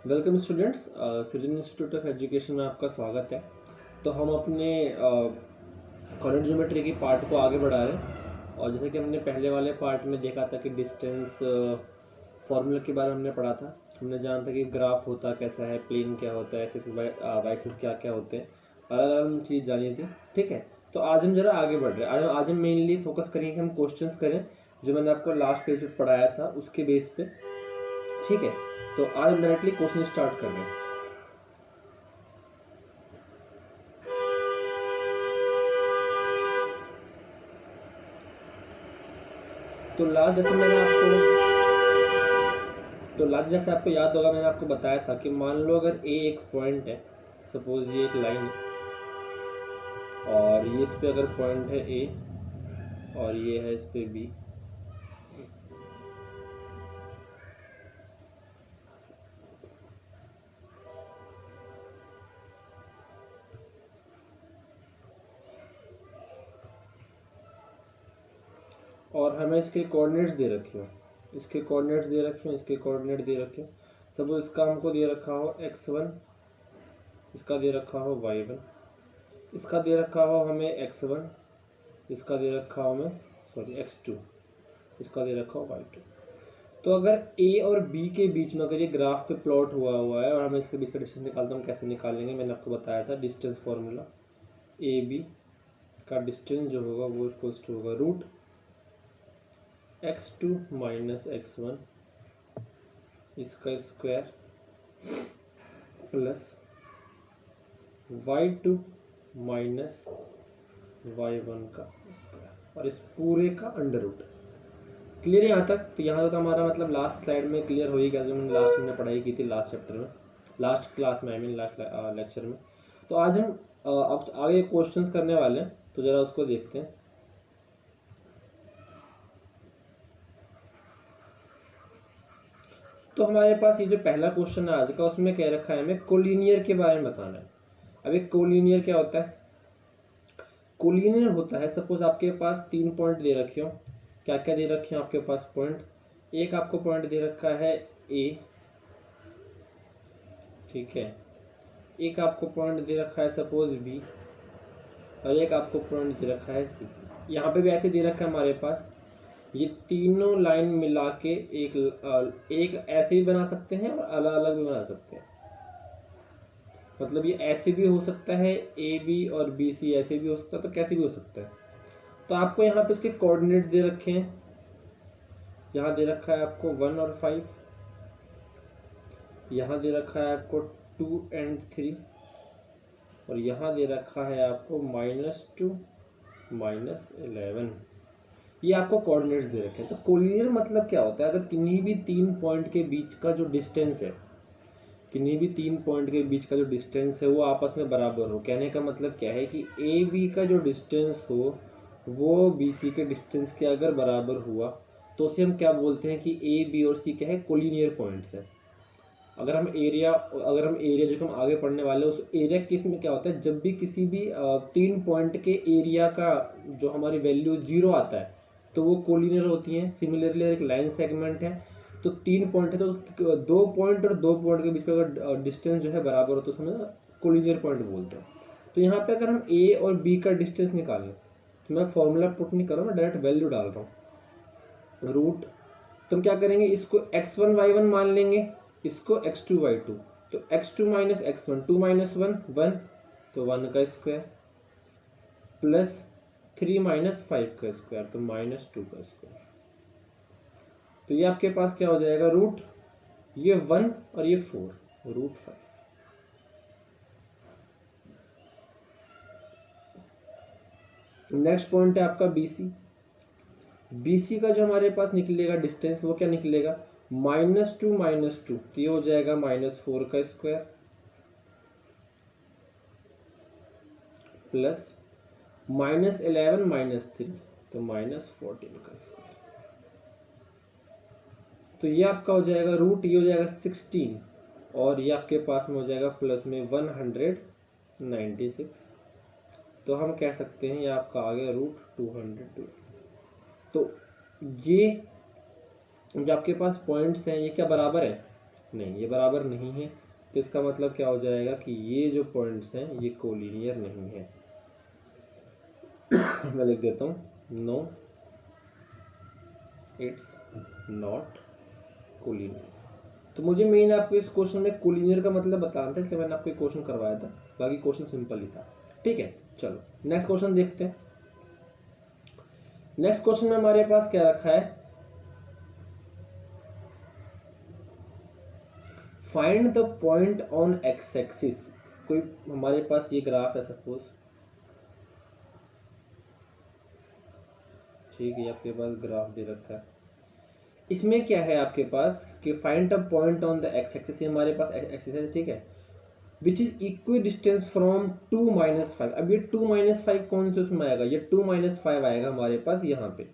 Welcome students, सृजन institute of education में आपका स्वागत है। तो हम अपने कॉर्डिनेट ज्योमेट्री की पार्ट को आगे बढ़ा रहे हैं। और जैसे कि हमने पहले वाले पार्ट में देखा था कि डिस्टेंस फॉर्मूला के बारे में हमने पढ़ा था। हमने जाना था कि ग्राफ होता कैसा है, प्लेन क्या होता है, एक्सिस वाई एक्सिस क्या क्या होते हैं, अलग अलग चीज़ जानी थी। ठीक है, तो आज हम जरा आगे बढ़ रहे हैं। आज हम मेनली फोकस करेंगे कि हम क्वेश्चंस करें जो मैंने आपको लास्ट पेज पे पढ़ाया था उसके बेस पे। ठीक है, तो आज हम डायरेक्टली क्वेश्चन स्टार्ट कर रहे हैं। तो लास्ट जैसे आपको याद होगा, मैंने आपको बताया था कि मान लो अगर ए एक पॉइंट है, सपोज ये एक लाइन है और ये इस पे अगर पॉइंट है ए और ये है इस पे बी, और हमें इसके कोऑर्डिनेट्स दे रखे हो, इसके कोऑर्डिनेट्स दे रखे हो, इसके कोऑर्डिनेट दे रखे हो। सपोज इसका हमको दे रखा हो x1, इसका दे रखा हो y1, इसका दे रखा हो हमें x1, इसका दे रखा हो हमें x2, इसका दे रखा हो y2। तो अगर a और b के बीच में अगर ये ग्राफ पे प्लॉट हुआ है और हमें इसके बीच का डिस्टेंस निकालते हैं, हम कैसे निकालेंगे मैंने आपको बताया था। डिस्टेंस फॉर्मूला ए बी का डिस्टेंस जो होगा वो इक्वल्स टू होगा रूट x2 माइनस x1 इसका square plus y2 minus y1 का स्क्वायर और इस पूरे का अंडर रूट। क्लियर यहाँ तक? तो यहाँ तक हमारा मतलब लास्ट स्लाइड में क्लियर हो ही गया जो हमने लास्ट में पढ़ाई की थी, लास्ट चैप्टर में, लास्ट क्लास में, आई मीन लास्ट लेक्चर में। तो आज हम आगे क्वेश्चंस करने वाले हैं, तो जरा उसको देखते हैं। तो हमारे पास ये जो पहला क्वेश्चन है आज का, उसमें कह रखा है हमें कोलिनियर के बारे में बताना है। अब एक कोलिनियर क्या होता है? कोलिनियर होता है, सपोज आपके पास 3 पॉइंट दे रखे हो। क्या क्या दे रखे हैं आपके पास पॉइंट? एक आपको पॉइंट दे रखा है ए, ठीक है, एक आपको पॉइंट दे रखा है सपोज बी, और एक आपको पॉइंट दे रखा है सी। यहाँ पे भी ऐसे दे रखा है हमारे पास। ये तीनों लाइन मिला के एक ऐसे भी बना सकते हैं और अलग अलग भी बना सकते हैं। मतलब ये ऐसे भी हो सकता है, ए बी और बी सी ऐसे भी हो सकता है, तो कैसे भी हो सकता है। तो आपको यहाँ पे इसके कोऑर्डिनेट्स दे रखे हैं। यहाँ दे रखा है आपको 1 और 5, यहाँ दे रखा है आपको 2 and 3, और यहाँ दे रखा है आपको -2 -11। ये आपको कोऑर्डिनेट्स दे रखे हैं। तो कोलिनियर मतलब क्या होता है? अगर किन्हीं भी 3 पॉइंट के बीच का जो डिस्टेंस है, किन्हीं भी 3 पॉइंट के बीच का जो डिस्टेंस है वो आपस में बराबर हो। कहने का मतलब क्या है कि ए बी का जो डिस्टेंस हो वो बी सी के डिस्टेंस के अगर बराबर हुआ तो उसे हम क्या बोलते हैं कि ए बी और सी क्या है? कोलिनियर पॉइंट्स है। अगर हम एरिया जो हम आगे पढ़ने वाले हैं, उस एरिया केस में क्या होता है, जब भी किसी भी 3 पॉइंट के एरिया का जो हमारी वैल्यू 0 आता है तो वो कोलिनियर होती हैं। सिमिलरली एक लाइन सेगमेंट है, तो 3 पॉइंट है, तो 2 पॉइंट और 2 पॉइंट के बीच का अगर डिस्टेंस जो है बराबर हो तो उसमें कोलिनियर पॉइंट बोलते हैं। तो यहाँ पे अगर हम ए और बी का डिस्टेंस निकालें, तो मैं फॉर्मूला पुट नहीं कर रहा हूँ, मैं डायरेक्ट वैल्यू डाल रहा हूँ, रूट। तो हम क्या करेंगे, इसको x1 y1 मान लेंगे, इसको x2 y2। तो x2 माइनस x1, 2 माइनस 1 1, तो 1 का स्क्वायर प्लस 3 माइनस 5 का स्क्वायर, तो -2 का स्क्वायर। तो ये आपके पास क्या हो जाएगा, रूट ये 1 और ये 4, रूट 5। नेक्स्ट पॉइंट है आपका BC। BC का जो हमारे पास निकलेगा डिस्टेंस वो क्या निकलेगा, -2 -2, तो ये हो जाएगा -4 का स्क्वायर प्लस -11 -3, तो -14 का स्क्वायर। तो ये आपका हो जाएगा रूट, ये हो जाएगा 16, और ये आपके पास में हो जाएगा प्लस में 196। तो हम कह सकते हैं ये आपका आ गया रूट 202। तो ये जो आपके पास पॉइंट्स हैं ये क्या बराबर है, नहीं, ये बराबर नहीं है। तो इसका मतलब क्या हो जाएगा कि ये जो पॉइंट्स हैं ये कोलिनियर नहीं है। मैं लिख देता हूँ, नो इट्स नॉट कोलिनियर। तो मुझे मेन आपको इस क्वेश्चन में कोलिनियर का मतलब बताना था, इसलिए मैंने आपको क्वेश्चन करवाया था, बाकी क्वेश्चन सिंपल ही था। ठीक है, चलो नेक्स्ट क्वेश्चन देखते हैं। नेक्स्ट क्वेश्चन में हमारे पास क्या रखा है, find the point on x axis. कोई हमारे पास ये ग्राफ है सपोज, ठीक है, आपके पास ग्राफ दे रखा है। इसमें क्या है आपके पास कि find the point on the x axis, हमारे पास एक्सिस है, ठीक है, which is equi distance from 2 - 5। अब ये 2 - 5 कौन से उसमें आएगा, ये 2 - 5 आएगा हमारे पास यहाँ पे।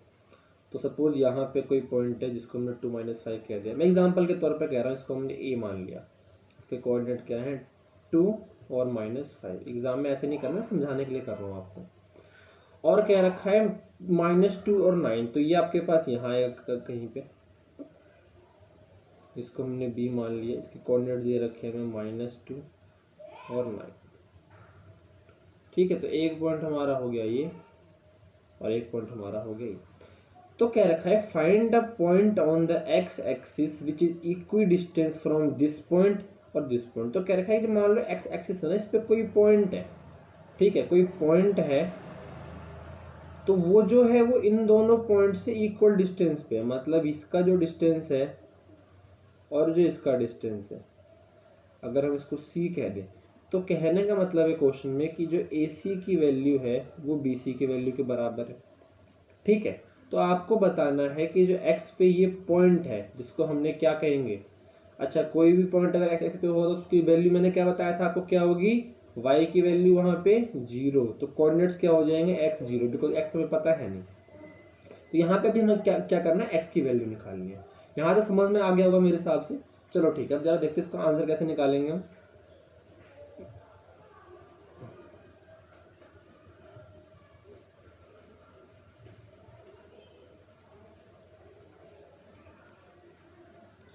तो सपोज यहाँ पे कोई पॉइंट है जिसको हमने 2 - 5 कह दिया, मैं एग्जांपल के तौर पे कह रहा हूँ, इसको हमने ए मान लिया। इसके कोऑर्डिनेट क्या है, 2 और -5। एग्जाम में ऐसे नहीं करना, समझाने के लिए कर रहा हूँ आपको। और क्या रखा है, -2 और 9, तो ये आपके पास यहाँ आएगा कहीं पे, इसको हमने बी मान लिया। इसके कोऑर्डिनेट दे रखे हैं -2 और 9। ठीक है, तो एक पॉइंट हमारा हो गया ये, और एक पॉइंट हमारा हो गया ये। तो क्या रखा है, find the point on the x axis which is equi distance from this point और दिस पॉइंट। तो क्या रखा है कि मान लो एक्स एक्सिस है ना, इस पे कोई पॉइंट है, ठीक है, कोई पॉइंट है, तो वो जो है वो इन दोनों पॉइंट से इक्वल डिस्टेंस पे है। मतलब इसका जो डिस्टेंस है और जो इसका डिस्टेंस है, अगर हम इसको c कह दें, तो कहने का मतलब है क्वेश्चन में कि जो AC की वैल्यू है वो BC की वैल्यू के बराबर है। ठीक है, तो आपको बताना है कि जो x पे ये पॉइंट है जिसको हमने क्या कहेंगे, अच्छा कोई भी पॉइंट अगर x पे हो तो उसकी वैल्यू मैंने क्या बताया था आपको, क्या होगी, y की वैल्यू वहाँ पे 0। तो कोऑर्डिनेट्स क्या हो जाएंगे, x 0, बिकॉज x तुम्हें पता है नहीं। तो यहाँ पे भी हमें क्या क्या करना है, x की वैल्यू निकालनी है। यहाँ से समझ में आ गया होगा मेरे हिसाब से। चलो ठीक है, अब जरा देखते हैं इसका आंसर कैसे निकालेंगे हम।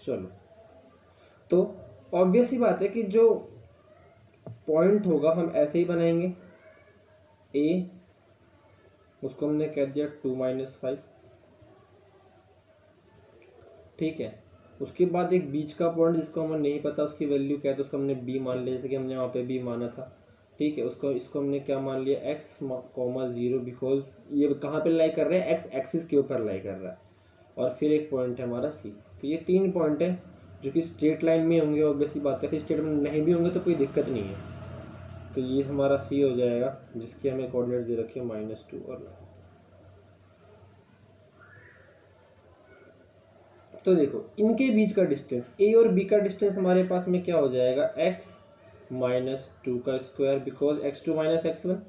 चलो, तो ऑब्वियस ही बात है कि जो पॉइंट होगा हम ऐसे ही बनाएंगे, ए उसको हमने कह दिया 2 - 5, ठीक है। उसके बाद एक बीच का पॉइंट जिसको हमें नहीं पता उसकी वैल्यू क्या है, तो उसको हमने बी मान लिया, जैसे कि हमने वहाँ पे बी माना था, ठीक है। उसको इसको हमने क्या मान लिया, x, 0, बिकॉज ये कहाँ पे लाई कर रहे हैं, एक्स एक्सिस के ऊपर लाई कर रहा है। और फिर एक पॉइंट है हमारा सी। तो ये 3 पॉइंट है जो कि स्ट्रेट लाइन में होंगे, ऑब्वियसली बात है, फिर स्ट्रेट में नहीं भी होंगे तो कोई दिक्कत नहीं है। तो ये हमारा सी हो जाएगा, जिसके हमें कोऑर्डिनेट दे रखे हैं -2 और 9। तो देखो इनके बीच का डिस्टेंस ए और बी का डिस्टेंस हमारे पास में क्या हो जाएगा, x - 2 का स्क्वायर, बिकॉज x2 - x1।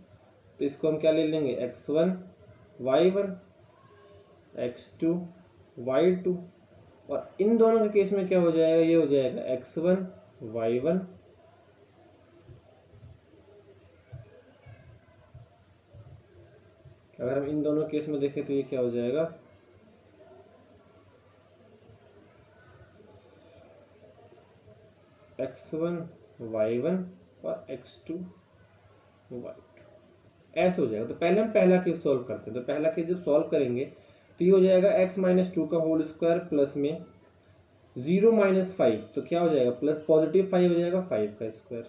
तो इसको हम क्या ले लेंगे, x1 y1 x2 y2। और इन दोनों के केस में क्या हो जाएगा, ये हो जाएगा x1 y1 अगर हम इन दोनों केस में देखें तो ये क्या हो जाएगा, x1 y1 और x2 y2 ऐसे हो जाएगा। तो पहले हम पहला केस सॉल्व करते हैं। तो पहला केस जब सॉल्व करेंगे तो ये हो जाएगा x - 2 का होल स्क्वायर प्लस में 0 - 5, तो क्या हो जाएगा, प्लस +5 हो जाएगा 5 का स्क्वायर,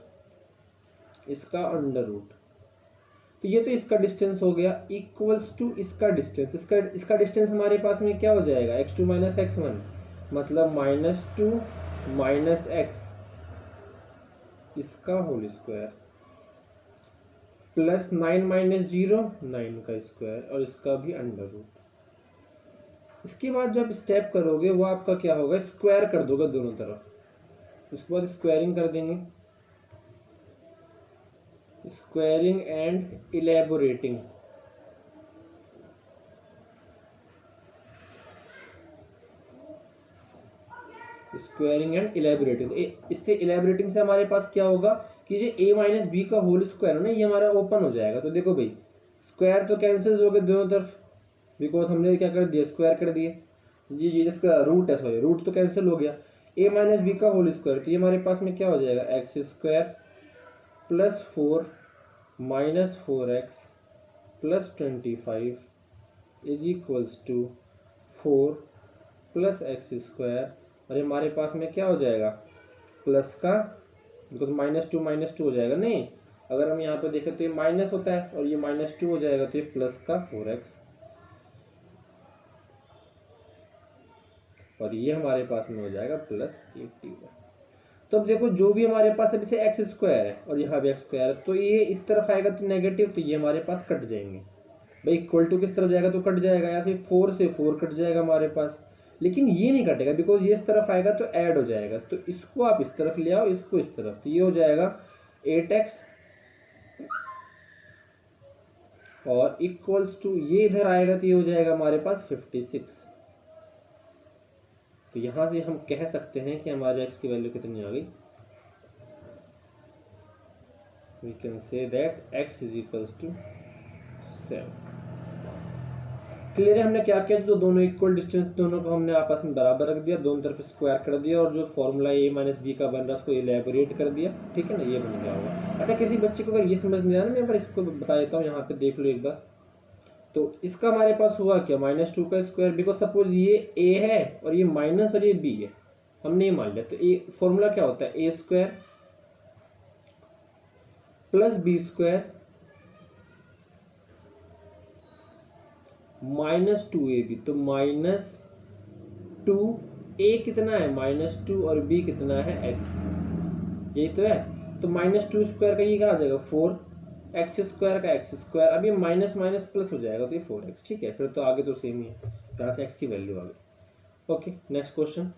इसका अंडर रूट। तो ये तो इसका डिस्टेंस हो गया इक्वल्स टू इसका डिस्टेंस। इसका डिस्टेंस हमारे पास में क्या हो जाएगा, x2 - x1, मतलब -2 - x इसका होल स्क्वायर प्लस 9 - 0 9 का स्क्वायर और इसका भी अंडर रूट। इसके बाद जब स्टेप करोगे वो आपका क्या होगा, स्क्वायर कर दोगे दोनों तरफ। उसके बाद स्क्वायरिंग कर देंगे, स्क्वायरिंग एंड इलेबोरेटिंग। स्क्वायरिंग एंड इलेबोरेटिंग, इससे इलेबोरेटिंग से हमारे पास क्या होगा कि जो a - b का होल स्क्वायर है ना, ये हमारा ओपन हो जाएगा। तो देखो भाई, स्क्वायर तो कैंसिल हो गए दोनों तरफ, बिकॉज हमने क्या कर दिया, स्क्वायर कर दिए। ये जिसका रूट है, सॉरी रूट तो कैंसिल हो गया। ए माइनस बी का होल स्क्वायर, तो ये हमारे पास में क्या हो जाएगा, X square plus 4 minus 4x plus 25 is equals to 4 plus X square, और ये हमारे पास में क्या हो जाएगा, प्लस का, बिकॉज माइनस टू हो जाएगा, नहीं अगर हम यहाँ पे देखें तो ये माइनस होता है और ये -2 हो जाएगा, तो ये प्लस का 4x, और ये हमारे पास में हो जाएगा प्लस 81। तो अब देखो जो भी हमारे पास अब इसे एक्स स्क्वायर है और यहाँ भी एक्स स्क्वायर है, तो ये इस तरफ आएगा तो नेगेटिव, तो ये हमारे पास कट जाएंगे भाई, इक्वल टू किस तरफ जाएगा तो कट जाएगा, यहाँ से 4 से 4 कट जाएगा हमारे पास, लेकिन ये नहीं कटेगा बिकॉज ये इस तरफ आएगा तो ऐड हो जाएगा, तो इसको आप इस तरफ ले आओ, इसको इस तरफ, तो ये हो जाएगा 8x और इक्वल्स टू ये इधर आएगा तो ये हो जाएगा हमारे पास 56। तो यहां से हम कह सकते हैं कि हमारे x की वैल्यू कितनी आ गई, we can say that x is equals to 7। Clear है, हमने क्या किया, जो दोनों इक्वल डिस्टेंस दोनों को हमने आपस में बराबर रख दिया, दोनों तरफ स्क्वायर कर दिया, और जो फॉर्मूला a माइनस बी का बन रहा है उसको एलैबोरेट कर दिया, ठीक है ना, ये बन गया होगा। अच्छा किसी बच्चे को अगर ये समझ नहीं आया ना, मैं पर इसको बता देता हूँ, यहाँ पे देख लो एक बार। तो इसका हमारे पास हुआ क्या, -2 का स्क्वायर, बिकॉज सपोज ये a है और ये माइनस और ये b है, हमने ये मान लिया, तो ए फॉर्मूला क्या होता है, a square plus b square -2ab, तो -2a कितना है -2 और b कितना है x, यही तो है। तो -2 स्क्वायर का ये क्या आ जाएगा 4, एक्स स्क्वायर का एक्स स्क्वायर, अब ये माइनस माइनस प्लस हो जाएगा तो ये 4x, ठीक है, फिर तो आगे तो सेम ही है, यहाँ से x की वैल्यू आ गई। ओके नेक्स्ट क्वेश्चन,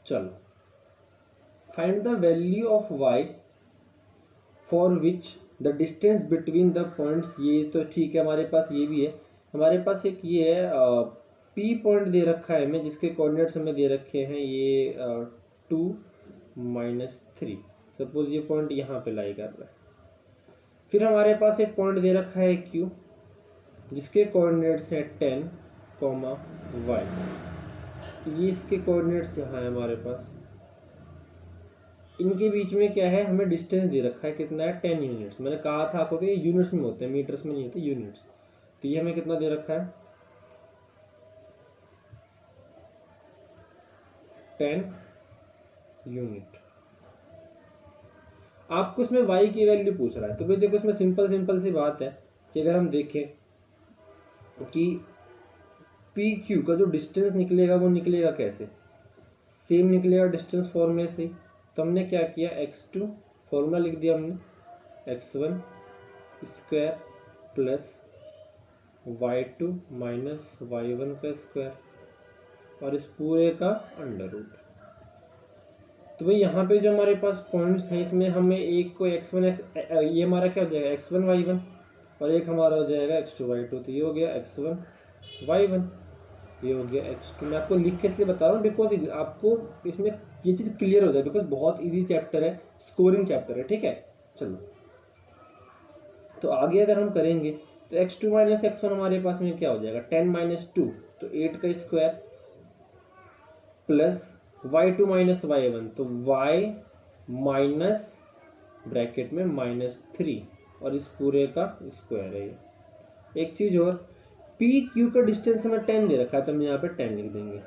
चलो find the value of y for which the distance between the points, ये तो ठीक है, हमारे पास ये भी है, हमारे पास एक ये है P पॉइंट दे रखा है हमें, जिसके कोऑर्डिनेट्स हमें दे रखे हैं ये 2 -3, सपोज ये पॉइंट यहाँ पे लाई कर रहा है। फिर हमारे पास एक पॉइंट दे रखा है Q, जिसके कोऑर्डिनेट्स हैं 10, y, ये इसके कोऑर्डिनेट्स यहाँ है हमारे पास, इनके बीच में क्या है, हमें डिस्टेंस दे रखा है, कितना है 10 यूनिट्स, मैंने कहा था आपको कि ये यूनिट्स में होते हैं, मीटर्स में नहीं होते, यूनिट्स। तो ये हमें कितना दे रखा है 10 यूनिट। आपको इसमें y की वैल्यू पूछ रहा है, तो भाई देखो इसमें सिंपल सी बात है कि अगर हम देखें कि PQ का जो डिस्टेंस निकलेगा वो निकलेगा कैसे, सेम निकलेगा डिस्टेंस फॉर्मूले से, तो हमने क्या किया, x2 फॉर्मूला लिख दिया हमने, x1 square plus y2 minus y1 का स्क्वायर और इस पूरे का अंडर रूट। तो भाई यहाँ पे जो हमारे पास पॉइंट्स हैं, इसमें हमें एक को x1 ये हमारा क्या हो जाएगा x1 y1, और एक हमारा हो जाएगा x2 y2, तो ये हो गया x1 y1, ये हो गया x2। मैं आपको लिख के इसलिए बता रहा हूँ बिकॉज आपको इसमें ये चीज़ क्लियर हो जाए, बिकॉज बहुत इजी चैप्टर है, स्कोरिंग चैप्टर है, ठीक है। चलो तो आगे अगर हम करेंगे तो x2 माइनस x1 हमारे पास में क्या हो जाएगा 10 - 2, तो 8 का square plus y2 minus y1, तो y माइनस ब्रैकेट में -3 और इस पूरे का स्क्वायर है ये। एक चीज़ और, पी क्यू का डिस्टेंस हमें 10 दे रखा है, तो हम यहाँ पे 10 लिख देंगे,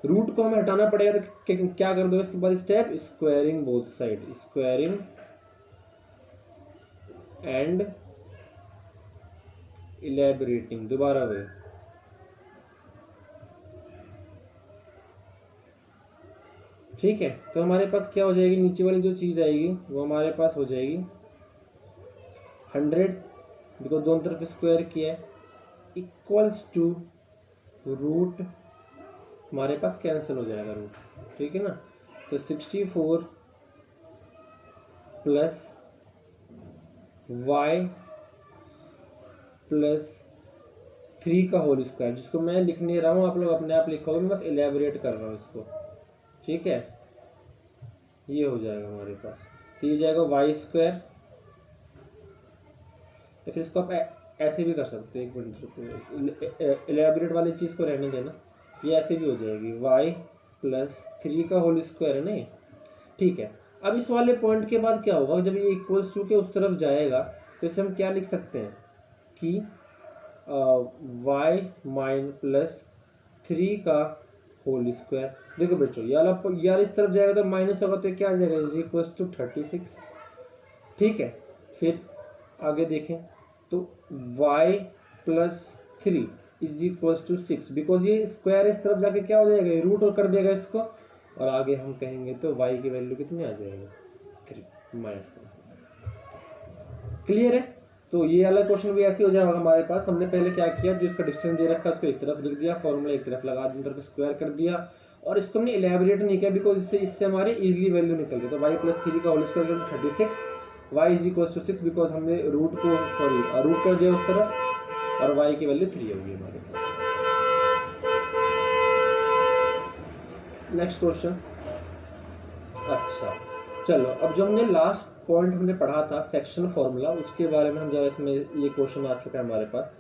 रूट को हमें हटाना पड़ेगा, तो क्या कर दो इसके बाद step, squaring both side, squaring and elaborating, दोबारा वही, ठीक है। तो हमारे पास क्या हो जाएगी, नीचे वाली जो चीज़ आएगी वो हमारे पास हो जाएगी 100, बिकॉज दोनों तरफ स्क्वायर किया है, इक्वल्स टू रूट, हमारे पास कैंसिल हो जाएगा रूट, ठीक है ना, तो 64 प्लस y प्लस 3 का होल स्क्वायर, जिसको मैं लिख नहीं रहा हूँ, आप लोग अपने आप लिखोगे, मैं बस एलेबोरेट कर रहा हूँ इसको, ठीक है। ये हो जाएगा हमारे पास, तो ये जाएगा y स्क्वायर, या फिर इसको आप ऐसे भी कर सकते हो, एक मिनट एलेबोरेट वाली चीज़ को रहने देना, ये ऐसे भी हो जाएगी y प्लस 3 का होल स्क्वायर है ना ये, ठीक है। अब इस वाले पॉइंट के बाद क्या होगा, जब ये इक्वल्स टू के उस तरफ जाएगा तो इसे हम क्या लिख सकते हैं कि y माइन प्लस 3 का होल स्क्वायर। देखो बच्चों यार इस तरफ जाएगा तो माइनस होगा तो क्या आ जाएगा, इज इक्वल्स टू 36, ठीक है। फिर आगे देखें तो y plus 3 is equals to 6, because ये स्क्वायर इस तरफ जाके क्या हो जाएगा, रूट और कर देगा इसको, और आगे हम कहेंगे तो y की वैल्यू कितनी आ जाएगी 3 माइनस। क्लियर है। तो ये वाला क्वेश्चन भी ऐसे हो जाएगा हमारे पास। हमने पहले क्या किया, जो इसका डिस्टेंस दे रखा है उसको एक तरफ लिख दिया, फॉर्मूला एक तरफ लगा दिया, तरफ स्क्वायर कर दिया, और इसको हमने इलेबोरेट नहीं किया बिकॉज इससे हमारे इजीली वैल्यू निकल गई। तो y प्लस 3 का whole square 36, y is equal to 6, because हमने रूट कर दिया उस तरफ, और y की वैल्यू 3 होगी हमारे पास। Next question. अच्छा चलो, अब जो हमने लास्ट पॉइंट हमने पढ़ा था सेक्शन फॉर्मूला, उसके बारे में हम जरा इसमें ये क्वेश्चन आ चुका है हमारे पास,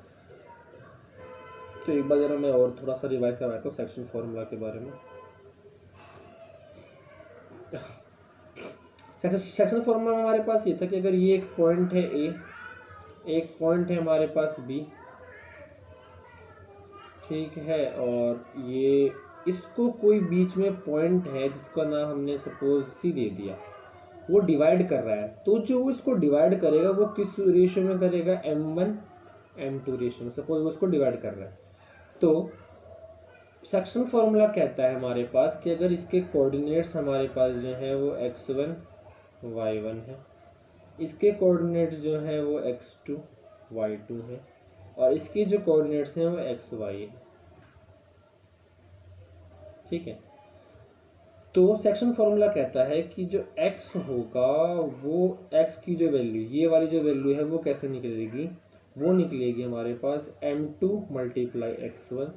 तो एक बार जरा मैं और थोड़ा सा रिवाइज करवाता हूँ सेक्शन फॉर्मूला के बारे में। सेक्शन फॉर्मूला में हमारे पास ये था कि अगर ये एक पॉइंट है ए, एक पॉइंट है हमारे पास बी, ठीक है, और ये इसको कोई बीच में पॉइंट है जिसका नाम हमने सपोज सी दे दिया, वो डिवाइड कर रहा है, तो जो वो इसको डिवाइड करेगा वो किस रेशियो में करेगा, m1 m2 रेशियो में। सपोज वो इसको डिवाइड कर रहा है, तो सेक्शन फॉर्मूला कहता है हमारे पास कि अगर इसके कोऑर्डिनेट्स हमारे पास जो है वो x1 y1 है, इसके कोऑर्डिनेट्स जो है वो x2 y2 है, और इसके जो कोऑर्डिनेट्स हैं वो xy है, ठीक है। तो सेक्शन फॉर्मूला कहता है कि जो x होगा वो x की जो वैल्यू, ये वाली जो वैल्यू है वो कैसे निकलेगी, वो निकलेगी हमारे पास m2 multiply x1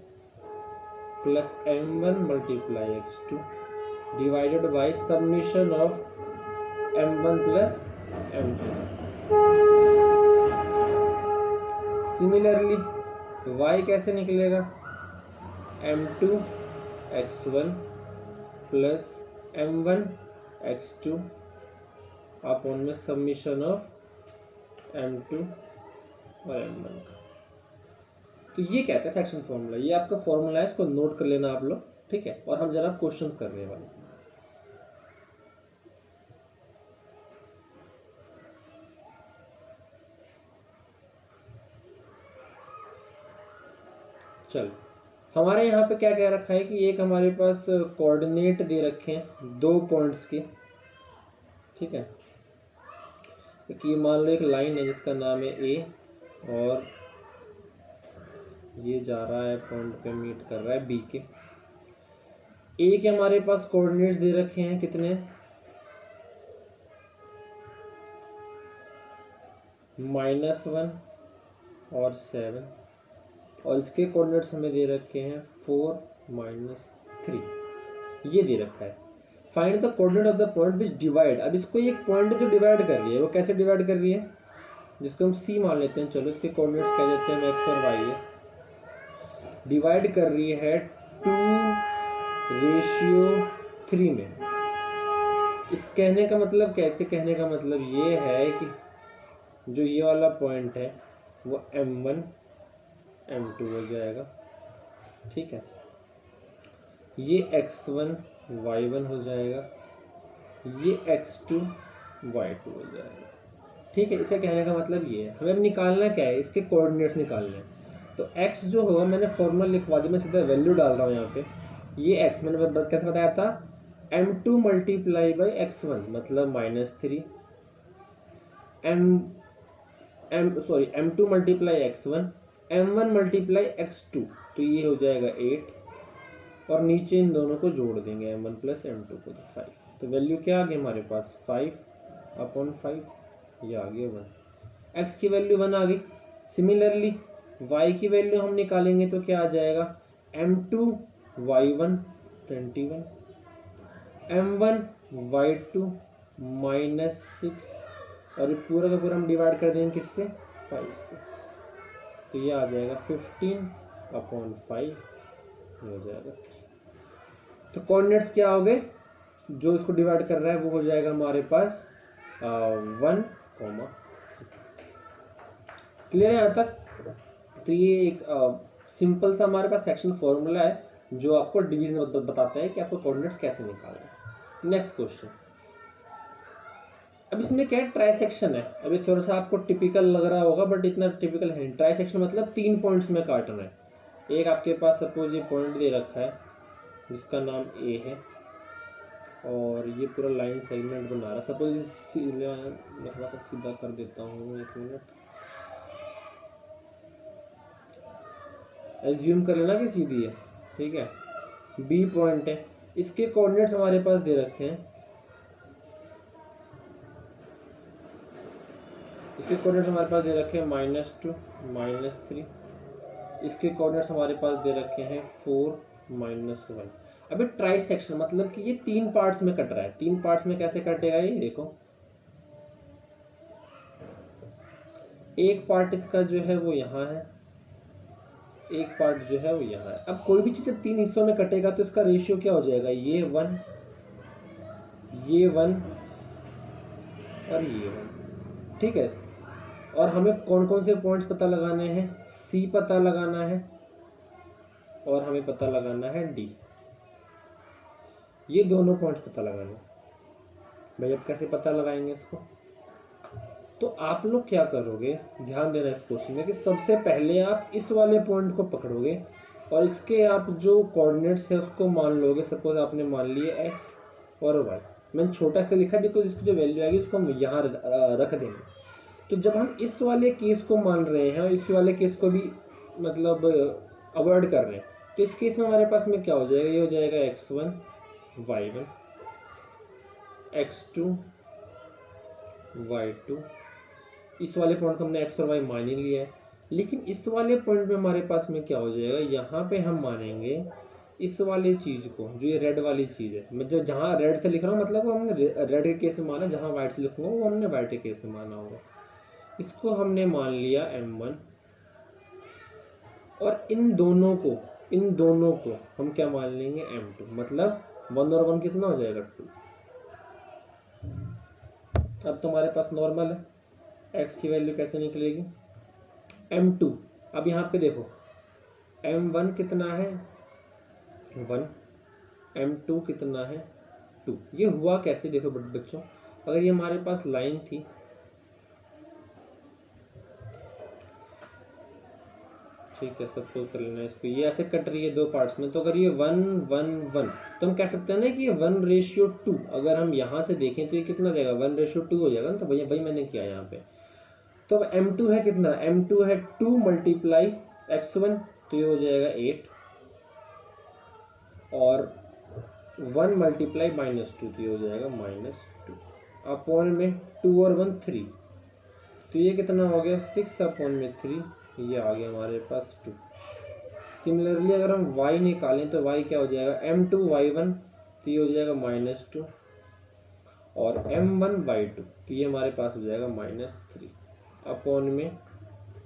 plus m1 multiply x2 divided by submission of m1 plus m2। Similarly y कैसे निकलेगा, m2 x1 plus m1 x2 upon में सबमिशन ऑफ m2 और m1 का। तो ये कहता है सेक्शन फॉर्मूला, ये आपका फॉर्मूला है, इसको नोट कर लेना आप लोग, ठीक है। और हम जरा क्वेश्चन करने वाले। चलो, हमारे यहाँ पे क्या कह रखा है कि एक हमारे पास कोऑर्डिनेट दे रखे हैं 2 पॉइंट्स के, ठीक है। कि मान लो एक लाइन है जिसका नाम है ए, और ये जा रहा है पॉइंट पे मीट कर रहा है बी के। ए के हमारे पास कोऑर्डिनेट्स दे रखे हैं कितने, -1 और 7, और इसके कोऑर्डिनेट्स हमें दे रखे हैं 4 -3, ये दे रखा है। Find the coordinate of the point which divide. अब इसको एक पॉइंट जो डिवाइड कर रही है वो कैसे डिवाइड कर रही है, जिसको हम सी मान लेते हैं, चलो इसके कोऑर्डिनेट्स कह देते हैं x और y है, डिवाइड कर रही है 2:3 में। इस कहने का मतलब क्या है, इसके कहने का मतलब ये है कि जो ये वाला पॉइंट है वो m1 m2 हो जाएगा, ठीक है, ये x1 y1 हो जाएगा, ये x2 y2 हो जाएगा, ठीक है। इसे कहने का मतलब ये है, हमें निकालना क्या है, इसके कोऑर्डिनेट्स निकालने हैं। तो x जो होगा, मैंने फॉर्मूला लिखवा दिया, मैं सीधा वैल्यू डाल रहा हूँ यहाँ पे। ये x मैंने कैसे बताया था, m2 मल्टीप्लाई बाई x1 मतलब -3, m2 multiply x1, m1 multiply x2, तो ये हो जाएगा 8, और नीचे इन दोनों को जोड़ देंगे m1 प्लस m2 को, तो 5। तो वैल्यू क्या आ गई हमारे पास 5/5, ये आ गया 1। x की वैल्यू 1 आ गई। सिमिलरली y की वैल्यू हम निकालेंगे तो क्या आ जाएगा, m2 y1 21, m1 y2 -6, और पूरा का पूरा हम डिवाइड कर देंगे किससे, 5 से, तो ये आ जाएगा 15/5, ये हो जाएगा 3। तो कोऑर्डिनेट्स क्या हो गए, जो इसको डिवाइड कर रहा है वो हो जाएगा हमारे पास 1, क्लियर है यहाँ तक। तो ये एक सिंपल सा हमारे पास सेक्शन फॉर्मूला है जो आपको डिवीजन बताता है कि आपको कोऑर्डिनेट्स कैसे निकालना है। नेक्स्ट क्वेश्चन, अब इसमें क्या है, ट्राई सेक्शन है। अभी थोड़ा सा आपको टिपिकल लग रहा होगा बट इतना टिपिकल है। ट्राई सेक्शन मतलब 3 पॉइंट्स में काटना है। एक आपके पास सपोज ये पॉइंट दे रखा है जिसका नाम ए है और ये पूरा लाइन सेगमेंट बना रहा है। सपोज मैं थोड़ा सा सीधा कर देता हूँ, 1 मिनट, एज्यूम कर लेना कि सीधी है, ठीक है। बी पॉइंट है, इसके कोऑर्डिनेट्स हमारे पास दे रखे हैं, इसके कोऑर्डिनेट्स हमारे पास दे रखे हैं -2, -3। इसके कोऑर्डिनेट्स हमारे पास दे रखे हैं 4, -1। अभी ट्राई सेक्शन मतलब कि ये 3 पार्ट्स में कट रहा है। 3 पार्ट्स में कैसे कटेगा ये देखो, एक पार्ट इसका जो है वो यहाँ है, एक पार्ट जो है वो यहाँ है। अब कोई भी चीज़ जब 3 हिस्सों में कटेगा तो इसका रेशियो क्या हो जाएगा, ये 1, ये 1 और ये 1, ठीक है। और हमें कौन कौन से पॉइंट्स पता लगाने हैं, सी पता लगाना है और हमें पता लगाना है डी, ये दोनों पॉइंट्स पता लगाना है। भाई अब कैसे पता लगाएंगे इसको, तो आप लोग क्या करोगे, ध्यान देना इस क्वेश्चन में कि सबसे पहले आप इस वाले पॉइंट को पकड़ोगे और इसके आप जो कोऑर्डिनेट्स है उसको मान लोगे। सपोज आपने मान लिए एक्स और वाई, मैंने छोटा सा लिखा बिकॉज इसकी जो वैल्यू आएगी उसको हम यहाँ रख देंगे। तो जब हम इस वाले केस को मान रहे हैं और इस वाले केस को भी मतलब अवॉइड कर रहे हैं, तो इस केस में हमारे पास में क्या हो जाएगा, ये हो जाएगा x1 y1 x2 y2। इस वाले पॉइंट को हमने x और y मान ही लिया है, लेकिन इस वाले पॉइंट में हमारे पास में क्या हो जाएगा, यहाँ पे हम मानेंगे इस वाले चीज़ को, जो ये रेड वाली चीज़ है। मैं जो जहाँ रेड से लिख रहा हूँ मतलब वो हमने रेड के केस में माना, जहाँ वाइट से लिखूंगा वो हमने वाइट के केस में माना होगा। इसको हमने मान लिया m1 और इन दोनों को हम क्या मान लेंगे m2, मतलब 1 और 1 कितना हो जाएगा 2। अब तुम्हारे पास नॉर्मल है, x की वैल्यू कैसे निकलेगी, m2। अब यहाँ पे देखो m1 कितना है 1, m2 कितना है 2। ये हुआ कैसे, देखो बच्चों, अगर ये हमारे पास लाइन थी, ठीक है, सपोज कर लेना इसको, ये ऐसे कट रही है 2 पार्ट्स में, तो अगर ये 1 1 1 तो हम कह सकते हैं ना कि ये 1:2। अगर हम यहाँ से देखें तो ये कितना जाएगा, 1:2 हो जाएगा ना। तो भैया भाई मैंने किया यहाँ पे, तो अब m2 है कितना, m2 है 2 × x1, तो ये हो जाएगा 8 और 1 × -2, तो ये हो जाएगा -2 अपॉन में 2 और 1 3, तो ये कितना हो गया 6 अपॉन में 3, ये आ गया हमारे पास 2। सिमिलरली अगर हम y निकालें तो y क्या हो जाएगा, m2 y1, तो ये हो जाएगा -2 और m1 y2, तो ये हमारे पास हो जाएगा -3 अपॉन में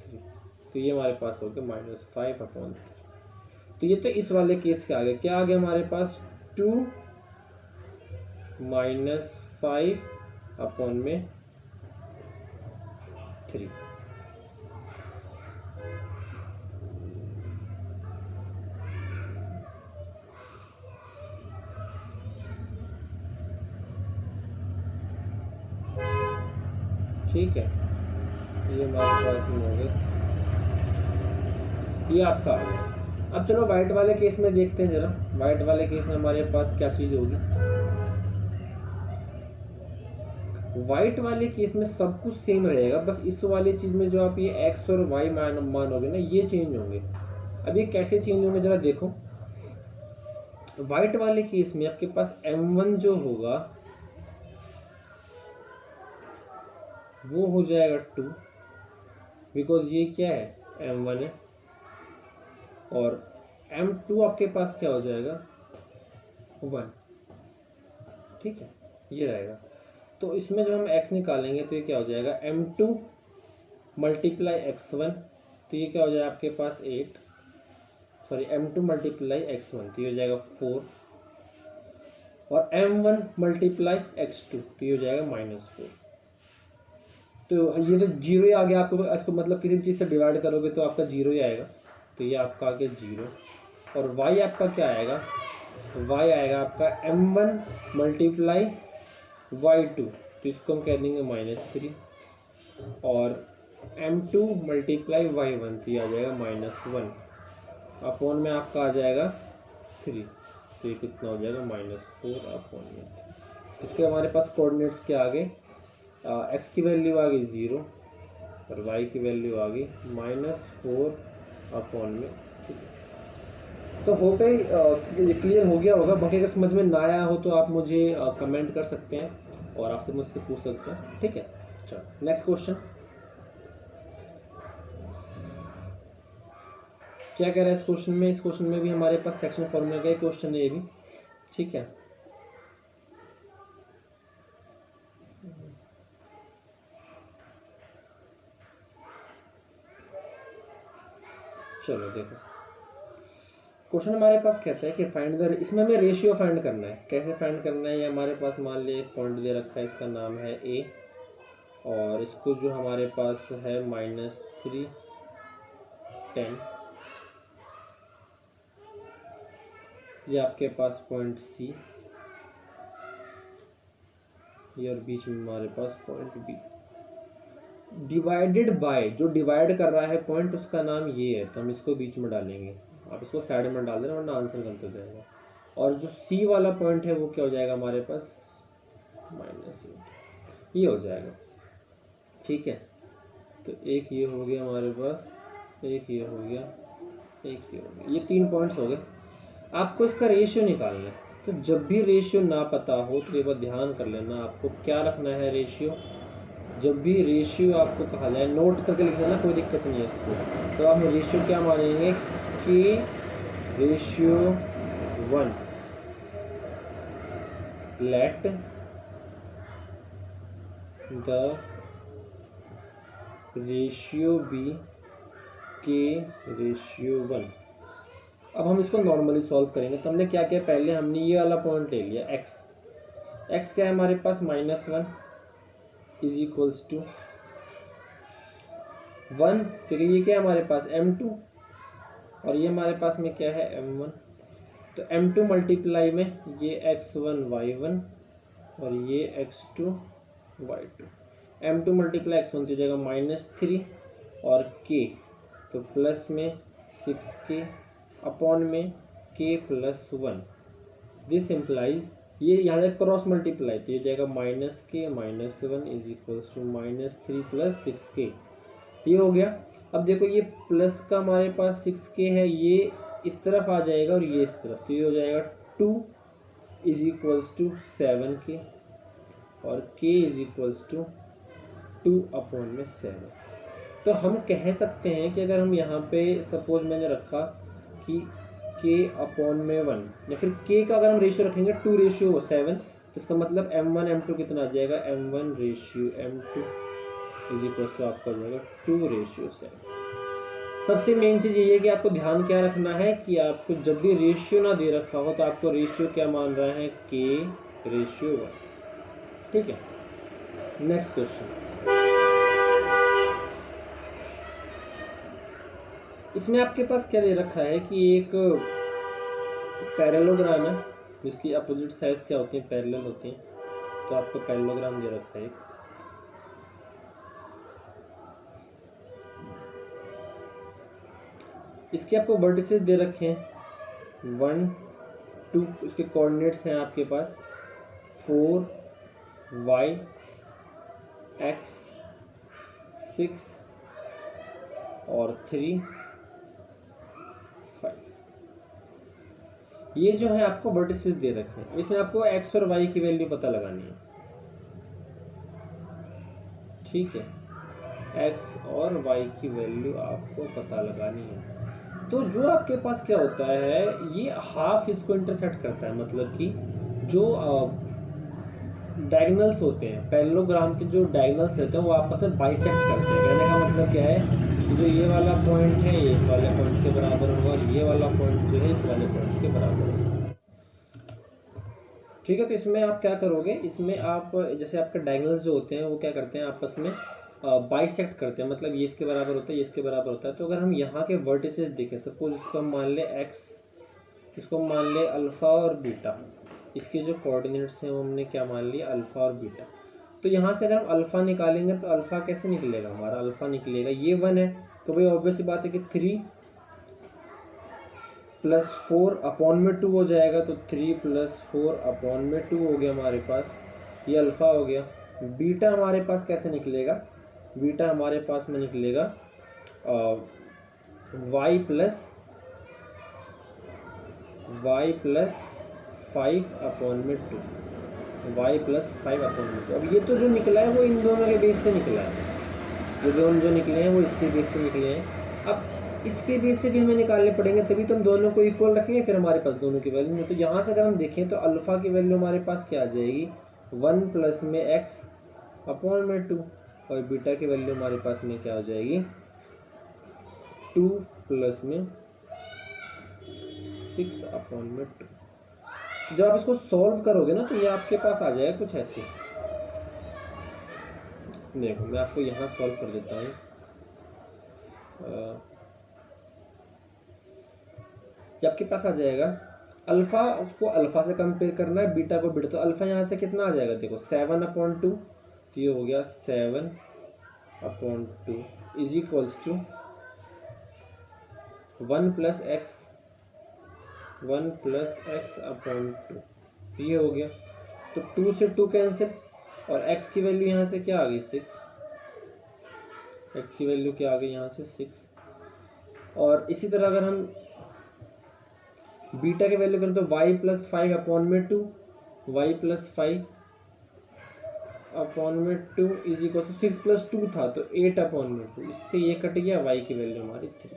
3, तो ये हमारे पास हो गया -5 अपॉन 3। तो ये तो इस वाले केस के आगे क्या आ गया हमारे पास 2 -5 अपॉन में 3। ठीक है, ये हमारे पास में हो गया, ये आपका आ गया। अब चलो वाइट वाले केस में देखते हैं जरा, वाइट वाले केस में हमारे पास क्या चीज़ होगी। वाइट वाले केस में सब कुछ सेम रहेगा, बस इस वाले चीज़ में जो आप ये x और y मानोगे ना, ये चेंज होंगे। अब ये कैसे चेंज होंगे जरा देखो। वाइट वाले केस में आपके पास m1 जो होगा वो हो जाएगा 2, बिकॉज ये क्या है m1 है, और m2 आपके पास क्या हो जाएगा 1, ठीक है, ये रहेगा। तो इसमें जब हम x निकालेंगे तो ये क्या हो जाएगा m2 × x1, तो ये क्या हो जाएगा आपके पास 8, सॉरी m2 मल्टीप्लाई x1 तो ये हो जाएगा 4, और m1 मल्टीप्लाई x2 तो ये हो जाएगा -4। तो ये तो जीरो ही आ गया आपको, तो इसको मतलब किसी भी चीज़ से डिवाइड करोगे तो आपका जीरो ही आएगा, तो ये आपका आ गया 0। और y आपका क्या आएगा, y आएगा आपका m1 मल्टीप्लाई y2 तो इसको हम कह देंगे -3, और m2 मल्टीप्लाई y1 तो ये आ जाएगा -1 अपॉन में आपका आ जाएगा 3, तो ये कितना हो जाएगा -4 अपॉन में 3। इसके हमारे पास कोऑर्डिनेट्स क्या आ गए, x की वैल्यू आ गई 0 और y की वैल्यू आ गई -4 अपॉन में 3। तो होप है ये क्लियर हो गया होगा। बाकी अगर समझ में ना आया हो तो आप मुझे कमेंट कर सकते हैं और आपसे मुझसे पूछ सकते हैं, ठीक है। चलो नेक्स्ट क्वेश्चन क्या कह रहा है इस क्वेश्चन में। इस क्वेश्चन में भी हमारे पास सेक्शन फॉर्मूला का क्वेश्चन है ये भी, ठीक है। चलो देखो क्वेश्चन हमारे पास कहता है कि फाइंड द, इसमें हमें रेशियो फाइंड करना है। कैसे फाइंड करना है, ये हमारे पास मान लिया एक पॉइंट दे रखा है, इसका नाम है ए, और इसको जो हमारे पास है -3 10, ये आपके पास पॉइंट सी, ये और बीच में हमारे पास पॉइंट बी। डिवाइडेड बाय, जो डिवाइड कर रहा है पॉइंट उसका नाम ये है, तो हम इसको बीच में डालेंगे, आप इसको साइड में डाल देना वरना आंसर गलत हो जाएगा। और जो सी वाला पॉइंट है वो क्या हो जाएगा हमारे पास -8, ये हो जाएगा, ठीक है। तो एक ये हो गया हमारे पास, एक ये हो गया, एक ये हो गया, ये 3 पॉइंट्स हो गए। आपको इसका रेशियो निकालना है, तो जब भी रेशियो ना पता हो तो ये बात ध्यान कर लेना, आपको क्या रखना है रेशियो। जब भी रेशियो आपको कहा जाए नोट करके लिख देना, कोई दिक्कत नहीं है इसको। तो आप रेशियो क्या मानेंगे कि ratio 1 let the ratio be K ratio 1। अब हम इसको नॉर्मली सॉल्व करेंगे। तो हमने क्या किया, पहले हमने ये वाला पॉइंट ले लिया x क्या है हमारे पास -1 इज इक्वल्स टू 1, फिर ये क्या है हमारे पास m2, और ये हमारे पास में क्या है m1। तो m2 मल्टीप्लाई में ये x1 y1 और ये x2 y2, m2 multiply x1 तो जाएगा -3 और k तो प्लस में 6k अपॉन में k + 1। दिस इम्प्लाइज, ये यहाँ से क्रॉस मल्टीप्लाई तो ये जाएगा -k - 1 is equals to -3 + 6k, ये हो गया। अब देखो ये प्लस का हमारे पास 6k है, ये इस तरफ आ जाएगा और ये इस तरफ, तो ये हो जाएगा 2 इज इक्वल्स टू 7k और k is equals to 2 upon में 7। तो हम कह सकते हैं कि अगर हम यहाँ पे सपोज मैंने रखा कि k अपॉन में 1, या फिर k का अगर हम रेशियो रखेंगे 2:7, तो इसका मतलब m1 m2 कितना आ जाएगा, m1 ratio m2 is equal to आपका हो जाएगा 2:7। सबसे मेन चीज़ ये है कि आपको ध्यान क्या रखना है कि आपको जब भी रेशियो ना दे रखा हो तो आपको रेशियो क्या मान रहा है, k/1, ठीक है। नेक्स्ट क्वेश्चन, इसमें आपके पास क्या दे रखा है कि एक पैरेललोग्राम है जिसकी अपोजिट साइड क्या होती है, पैरेलल होती हैं। तो आपको पैरेललोग्राम दे रखा है, इसके आपको वर्टिसेस दे रखे हैं 1 2, उसके कोऑर्डिनेट्स हैं आपके पास 4 y x 6 और 3 5। ये जो है आपको वर्टिसेस दे रखे हैं, इसमें आपको x और y की वैल्यू पता लगानी है, ठीक है। x और y की वैल्यू आपको पता लगानी है। तो जो आपके पास क्या होता है, ये हाफ इसको इंटरसेक्ट करता है, मतलब कि जो डायगोनल्स होते हैं पैरेललोग्राम के, जो डायगोनल्स होते हैं वो आपस में बाइसेक्ट करते हैं। कहने का मतलब क्या है, जो ये वाला पॉइंट है ये इस वाले पॉइंट के बराबर होगा और ये वाला पॉइंट जो है इस वाले पॉइंट के बराबर होगा। ठीक है, तो इसमें आप क्या करोगे, इसमें आप जैसे आपके डायगोनल्स जो होते हैं वो क्या करते हैं आपस में बाइसेक्ट करते हैं, मतलब ये इसके बराबर होता है, ये इसके बराबर होता है। तो अगर हम यहाँ के वर्टिसेस देखें, सपोज इसको हम मान ले एक्स, इसको मान ले अल्फ़ा और बीटा, इसके जो कोऑर्डिनेट्स हैं वो हमने क्या मान लिया, अल्फ़ा और बीटा। तो यहाँ से अगर हम अल्फ़ा निकालेंगे तो अल्फ़ा कैसे निकलेगा, हमारा अल्फ़ा निकलेगा ये 1 है, तो भाई ऑब्वियस सी बात है कि 3 + 4 अपॉन में 2 हो जाएगा, तो 3 + 4 अपॉन में 2 हो गया हमारे पास, ये अल्फ़ा हो गया। बीटा हमारे पास कैसे निकलेगा, बीटा हमारे पास में निकलेगा y + 5 अपॉन में 2, y + 5 अपॉन में 2। अब ये तो जो निकला है वो इन दोनों के बेस से निकला है, ये दोनों जो निकले हैं वो इसके बेस से निकले हैं। अब इसके बेस से भी हमें निकालने पड़ेंगे, तभी तो हम दोनों को इक्वल रखेंगे, फिर हमारे पास दोनों की वैल्यू है। तो यहाँ से अगर हम देखें तो अल्फ़ा की वैल्यू हमारे पास क्या आ जाएगी, 1 + में x अपॉन में 2, और बीटा की वैल्यू हमारे पास में क्या हो जाएगी, 2 + में 6 अपॉन में 2। जब आप इसको सॉल्व करोगे ना तो ये आपके पास आ जाएगा कुछ ऐसे, देखो मैं आपको यहाँ सॉल्व कर देता हूँ। आपके पास आ जाएगा अल्फ़ा को अल्फ़ा से कंपेयर करना है, बीटा को बीटा, तो अल्फ़ा यहाँ से कितना आ जाएगा, देखो 7/2, तो ये हो गया 7/2 is equals to 1 + x upon 2, ये हो गया। तो 2 से 2 कैंसिल, और x की वैल्यू यहाँ से क्या आ गई, 6, x की वैल्यू क्या आ गई यहाँ से 6। और इसी तरह अगर हम बीटा की वैल्यू करें तो y + 5 अपॉन में 2, y + 5 अपॉन में 2 इज इक्वल टू 6 + 2 था तो 8 अपॉन में 2, इससे ये कट गया, y की वैल्यू हमारी 3,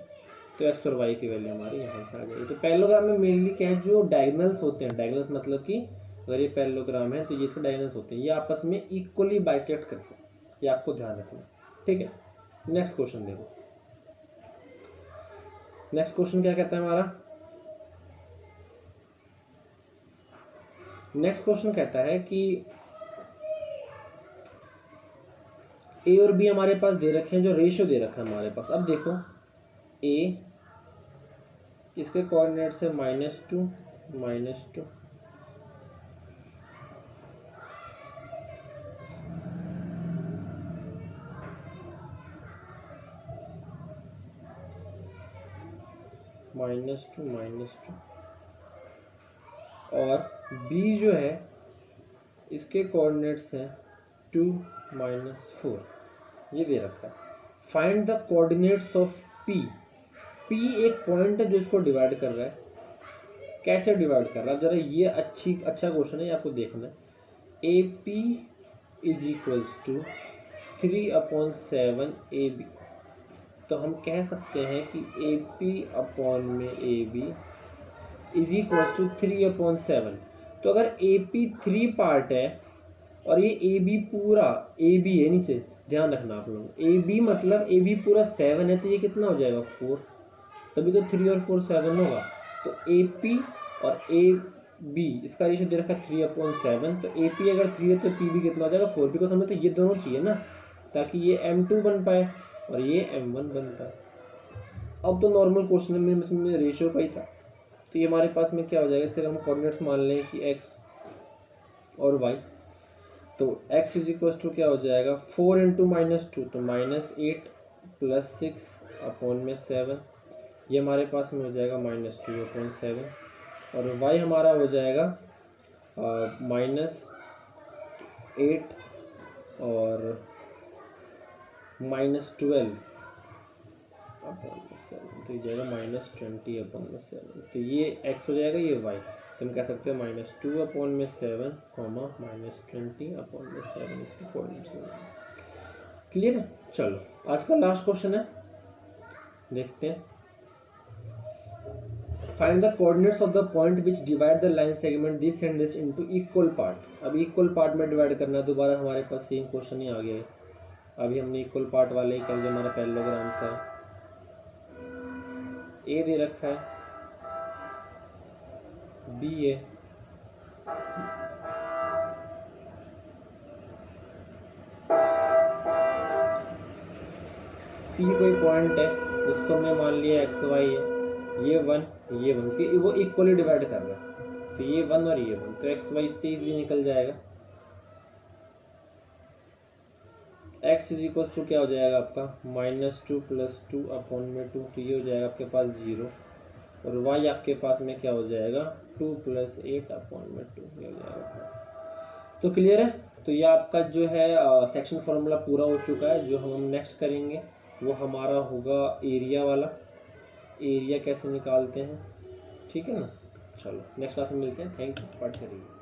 तो x और y की वैल्यू हमारी यहाँ से आ जाएगी। तो पैरेललोग्राम में मेनली क्या है, जो डायगोनल्स होते हैं, डायगोनल्स मतलब कि अगर ये पैरेललोग्राम है तो ये इसके डायगोनल्स होते हैं, ये आपस में इक्वली बाइसेक्ट करते हैं, ये आपको ध्यान रखना। ठीक है, नेक्स्ट क्वेश्चन देखो। नेक्स्ट क्वेश्चन क्या कहता है हमारा, नेक्स्ट क्वेश्चन कहता है कि ए और बी हमारे पास दे रखे हैं, जो रेशियो दे रखा है हमारे पास। अब देखो ए, इसके कोऑर्डिनेट्स है -2 -2, -2 और बी जो है इसके कोऑर्डिनेट्स हैं 2 -4, ये दे रखा है। Find the coordinates of P. P एक पॉइंट है जो इसको डिवाइड कर रहा है, कैसे डिवाइड कर रहा है, जरा ये अच्छा क्वेश्चन है, ये आपको देखना है। A P is equals to 3/7 A B, तो हम कह सकते हैं कि ए पी अपॉन में A B is equals to 3/7। तो अगर ए पी 3 पार्ट है और ये ए बी पूरा, ए बी है नीचे, ध्यान रखना आप लोग, ए बी मतलब ए बी पूरा 7 है, तो ये कितना हो जाएगा 4, तभी तो 3 और 4 7 होगा। तो ए पी और ए बी इसका रेशियो दे रखा है 3/7, तो ए पी अगर 3 है तो पी बी कितना हो जाएगा 4, बिकॉज हमें तो ये दोनों चाहिए ना, ताकि ये M2 बन पाए और ये M1 बन पाए। अब तो नॉर्मल क्वेश्चन में रेशियो का ही था, तो ये हमारे पास में क्या हो जाएगा, इसके हम कोऑर्डिनेट्स मान लें कि x और y, तो x इज इक्वल टू क्या हो जाएगा 4 × -2, तो -8 + 6 अपॉन में 7, ये हमारे पास में हो जाएगा -2/7, और y हमारा हो जाएगा -8 और -12 अपॉन में 7, तो ये जाएगा -20 अपॉन में 7, तो ये x हो जाएगा, ये y, तो हम कह सकते हैं -2 अपॉन में 7, -20 अपॉन में 7 इसके कोऑर्डिनेट्स होंगे। क्लियर है? चलो आज का लास्ट क्वेश्चन है, देखते हैं। Find the coordinates of the point which divide the line segment this and this into equal part. अब इक्वल पार्ट में डिवाइड करना है, दोबारा हमारे पास सेम क्वेश्चन ही आ गया है। अभी हमने इक्वल पार्ट वाले ही कल जो हमारा पैरेललोग्राम था ए दे रखा है, बी है, सी कोई पॉइंट है उसको हमने मान लिया एक्स वाई है, ये वन कि वो इक्वली डिवाइड कर रहा है, तो ये वन और ये वन, तो एक्स वाई से इजीली निकल जाएगा। एक्स इज इक्वल टू क्या हो जाएगा आपका -2 + 2 अपॉन में 2, तो ये हो जाएगा आपके पास 0, और वाई आपके पास में क्या हो जाएगा 2 + 8 अपॉन में 2, ये हो जाएगा। तो क्लियर है। तो ये आपका जो है सेक्शन फार्मूला पूरा हो चुका है। जो हम नेक्स्ट करेंगे वो हमारा होगा एरिया वाला, एरिया कैसे निकालते हैं, ठीक है ना। चलो नेक्स्ट क्लास में मिलते हैं। थैंक यू, पढ़ते रहिए।